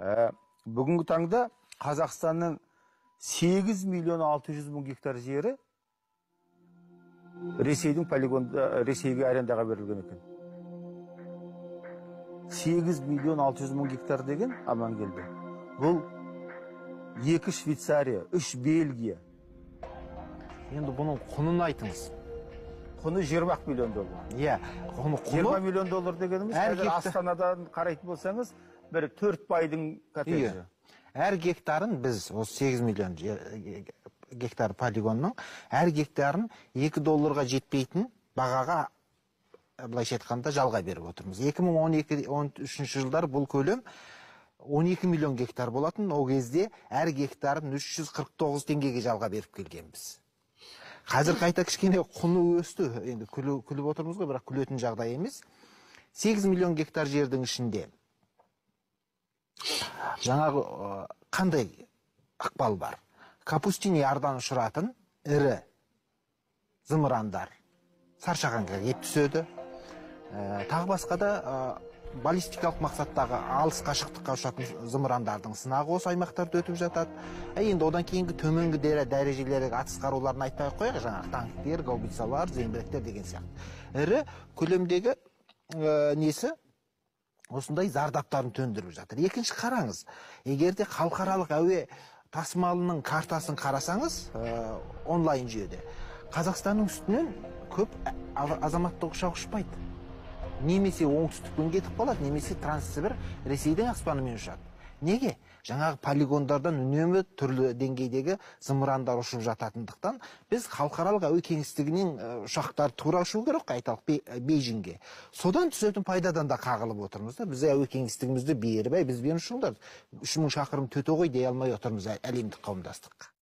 Бүгінгі таңда Қазақстанның 8 миллион 600 мың гектар жері Ресейдің полигонда, Ресейге арендаға берілген екен. 8 миллион 600 мың гектар деген Амангелді. Бұл 2 Швейцария, 3 Бельгия. Енді бұның құнын айтыңыз. Құны 20 миллион доллар. Иә, құны 20 миллион доллар дегеніміз, Астанадан қарайтын болсаңыз, бір 4 байдың коттеджі. Әр гектарын біз, осы 8 миллион гектар полигонның, әр гектарын $2 жетпейтін бағаға, былайша айтқанда, жалға беріп отырмыз. 2012-13 жылдар бұл көлем 12 миллион гектар болатын, ол кезде әр гектарын 349 теңгеге жалға беріп келгенбіз. Қазір қайта кішкене құны өсті, енді күліп отырмыз ғой, бірақ күлетін жағдай емес. 8 миллион гектар жердің ішінде жаңағы қандай ықпал бар? Капустини ардан ұшыратын ірі зымырандар Саршағанға кеп түседі. Тағы басқа да баллистикалық мақсаттағы алыс қашықтыққа ұшатын зымырандардың сынағы осы аймақтарда өтіп жатады. Енді одан кейінгі төменгі дәрежелердегі атыс қаруларын айтпай қояйық, жаңағы танктер, гаубицалар, зеңбіректер деген сияқты. Ірі көлемдегі несі осындай зардаптарын төндіріп жатыр. Екінші қараңыз, егерде халықаралық әуе тасымалының картасын қарасаңыз, онлайн жүйеде, Қазақстанның үстінен көп азаматтық ұшақ ұшпайды. Немесе оңтүстікпен кетіп қалады, немесе Транссібір Ресейдің аспанымен ұшады. Неге? Жаңағы полигондардан үнемі түрлі деңгейдегі зымырандар ұшып жататындықтан біз халықаралық әуе кеңістігінен ұшақтар тура ұшу керек, айталық Бейжіңге. Содан түсетін пайдадан да қағылып отырмыз да. Біз әуе кеңістігімізді беріп, бізбен ұшыңдар 3000 шақырым төте ғой дей алмай отырмыз әлемдік қауымдастыққа.